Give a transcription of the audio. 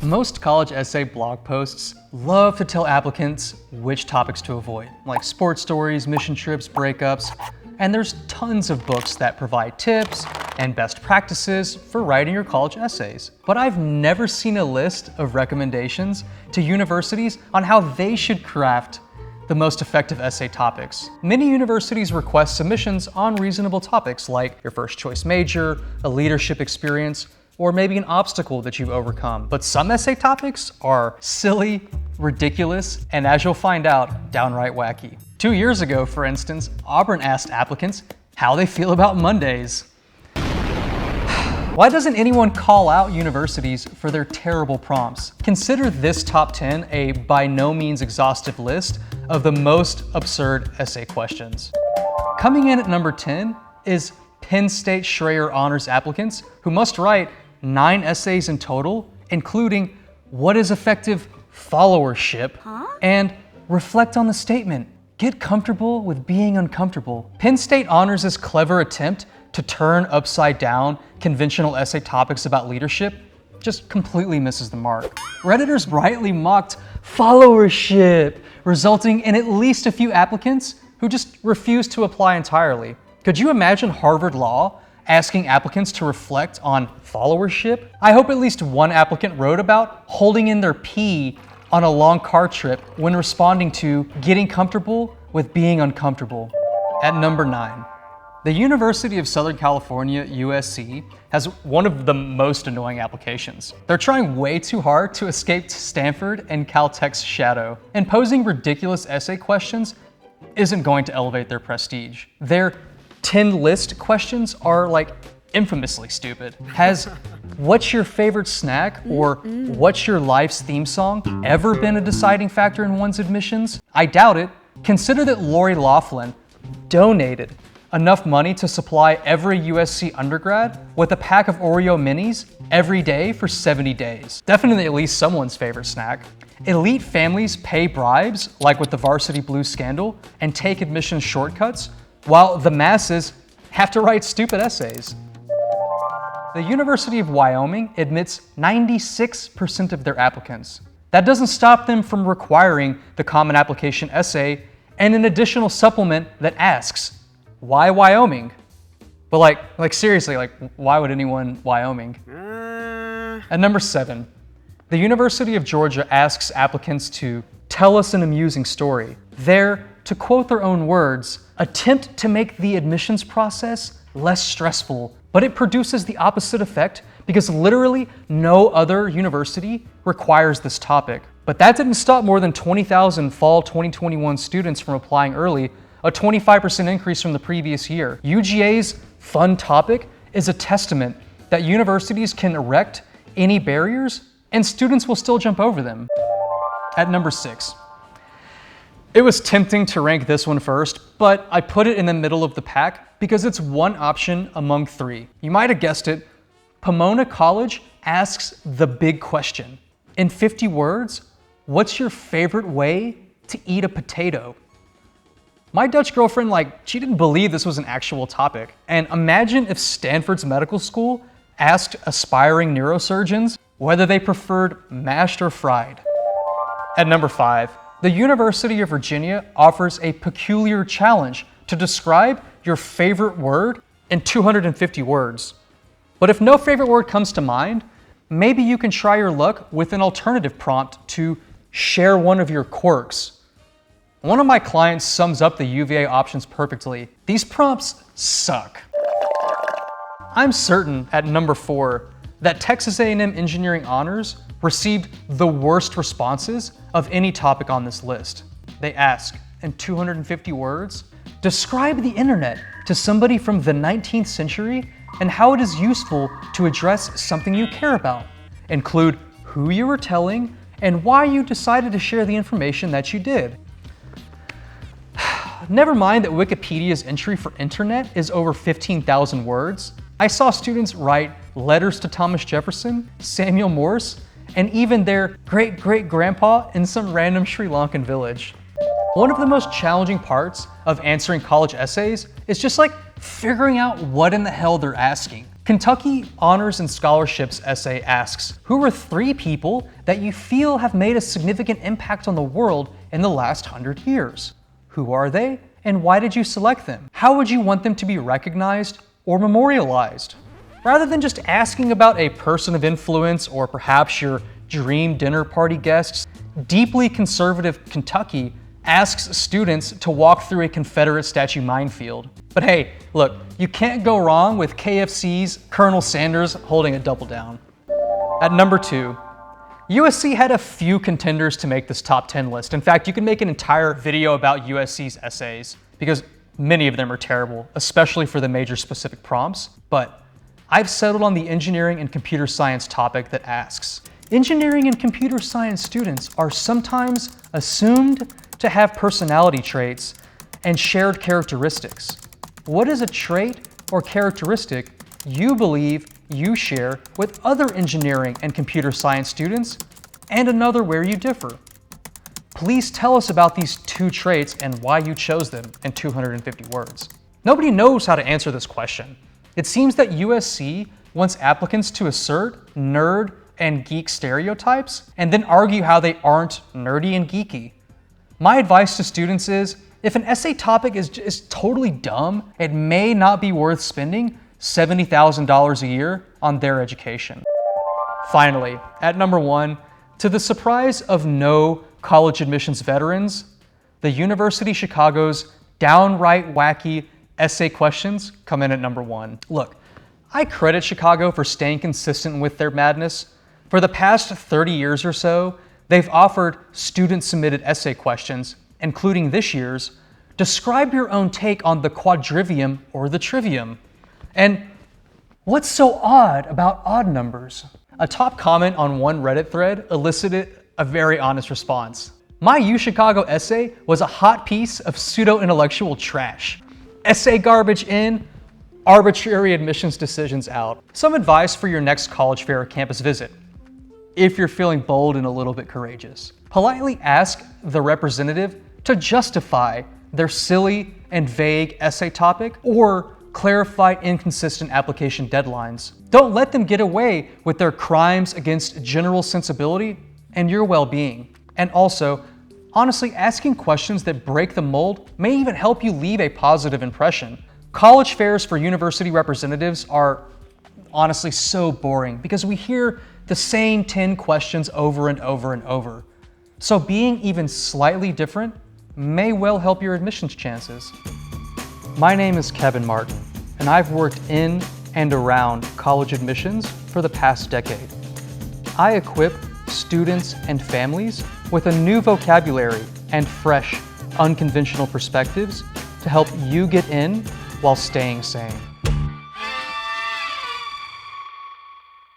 Most college essay blog posts love to tell applicants which topics to avoid, like sports stories, mission trips, breakups, and there's tons of books that provide tips and best practices for writing your college essays. But I've never seen a list of recommendations to universities on how they should craft the most effective essay topics. Many universities request submissions on reasonable topics like your first choice major, a leadership experience, or maybe an obstacle that you've overcome. But some essay topics are silly, ridiculous, and as you'll find out, downright wacky. 2 years ago, for instance, Auburn asked applicants how they feel about Mondays. Why doesn't anyone call out universities for their terrible prompts? Consider this top 10 a by no means exhaustive list of the most absurd essay questions. Coming in at number 10 is Penn State Schreyer honors applicants who must write 9 essays in total, including what is effective followership and reflect on the statement, get comfortable with being uncomfortable. Penn State honors' clever attempt to turn upside down conventional essay topics about leadership just completely misses the mark. Redditors rightly mocked followership, resulting in at least a few applicants who just refused to apply entirely. Could you imagine Harvard Law asking applicants to reflect on followership? I hope at least one applicant wrote about holding in their pee on a long car trip when responding to getting comfortable with being uncomfortable. At number 9, the University of Southern California, USC, has one of the most annoying applications. They're trying way too hard to escape Stanford and Caltech's shadow, and posing ridiculous essay questions isn't going to elevate their prestige. Their 10 list questions are like infamously stupid. Has what's your favorite snack or what's your life's theme song ever been a deciding factor in one's admissions? I doubt it. Consider that Lori Loughlin donated enough money to supply every USC undergrad with a pack of Oreo minis every day for 70 days. Definitely at least someone's favorite snack. Elite families pay bribes, like with the Varsity Blues scandal, and take admission shortcuts, while the masses have to write stupid essays. The University of Wyoming admits 96% of their applicants. That doesn't stop them from requiring the Common Application essay and an additional supplement that asks, why Wyoming? But like seriously, why would anyone Wyoming? At number 7, the University of Georgia asks applicants to tell us an amusing story. There, to quote their own words, attempt to make the admissions process less stressful, but it produces the opposite effect because literally no other university requires this topic. But that didn't stop more than 20,000 fall 2021 students from applying early, a 25% increase from the previous year. UGA's fun topic is a testament that universities can erect any barriers and students will still jump over them. At number 6, it was tempting to rank this one first, but I put it in the middle of the pack because it's one option among 3. You might have guessed it, Pomona College asks the big question. In 50 words, what's your favorite way to eat a potato? My Dutch girlfriend, she didn't believe this was an actual topic. And imagine if Stanford's medical school asked aspiring neurosurgeons whether they preferred mashed or fried. At number 5, the University of Virginia offers a peculiar challenge to describe your favorite word in 250 words. But if no favorite word comes to mind, maybe you can try your luck with an alternative prompt to share one of your quirks. One of my clients sums up the UVA options perfectly. These prompts suck. I'm certain at number 4 that Texas A&M Engineering Honors received the worst responses of any topic on this list. They ask, in 250 words, describe the internet to somebody from the 19th century and how it is useful to address something you care about. Include who you were telling and why you decided to share the information that you did. Never mind that Wikipedia's entry for internet is over 15,000 words. I saw students write letters to Thomas Jefferson, Samuel Morse, and even their great-great-grandpa in some random Sri Lankan village. One of the most challenging parts of answering college essays is just figuring out what in the hell they're asking. Kentucky Honors and Scholarships essay asks, who are 3 people that you feel have made a significant impact on the world in the last 100 years? Who are they, and why did you select them? How would you want them to be recognized or memorialized? Rather than just asking about a person of influence or perhaps your dream dinner party guests, deeply conservative Kentucky asks students to walk through a Confederate statue minefield. But hey, look, you can't go wrong with KFC's Colonel Sanders holding a double down. At number 2, USC had a few contenders to make this top 10 list. In fact, you can make an entire video about USC's essays because many of them are terrible, especially for the major specific prompts. But I've settled on the engineering and computer science topic that asks, engineering and computer science students are sometimes assumed to have personality traits and shared characteristics. What is a trait or characteristic you believe you share with other engineering and computer science students, and another where you differ? Please tell us about these 2 traits and why you chose them in 250 words. Nobody knows how to answer this question. It seems that USC wants applicants to assert nerd and geek stereotypes and then argue how they aren't nerdy and geeky. My advice to students is, if an essay topic is totally dumb, it may not be worth spending $70,000 a year on their education. Finally, at number 1, to the surprise of no college admissions veterans, the University of Chicago's downright wacky essay questions come in at number 1. Look, I credit Chicago for staying consistent with their madness. For the past 30 years or so, they've offered student-submitted essay questions, including this year's, describe your own take on the quadrivium or the trivium. And what's so odd about odd numbers? A top comment on one Reddit thread elicited a very honest response. My UChicago essay was a hot piece of pseudo-intellectual trash. Essay garbage in, arbitrary admissions decisions out. Some advice for your next college fair or campus visit, if you're feeling bold and a little bit courageous. Politely ask the representative to justify their silly and vague essay topic or clarify inconsistent application deadlines. Don't let them get away with their crimes against general sensibility and your well-being. And also, honestly, asking questions that break the mold may even help you leave a positive impression. College fairs for university representatives are honestly so boring because we hear the same 10 questions over and over and over. So being even slightly different may well help your admissions chances. My name is Kevin Martin, and I've worked in and around college admissions for the past decade. I equip students and families with a new vocabulary and fresh, unconventional perspectives to help you get in while staying sane.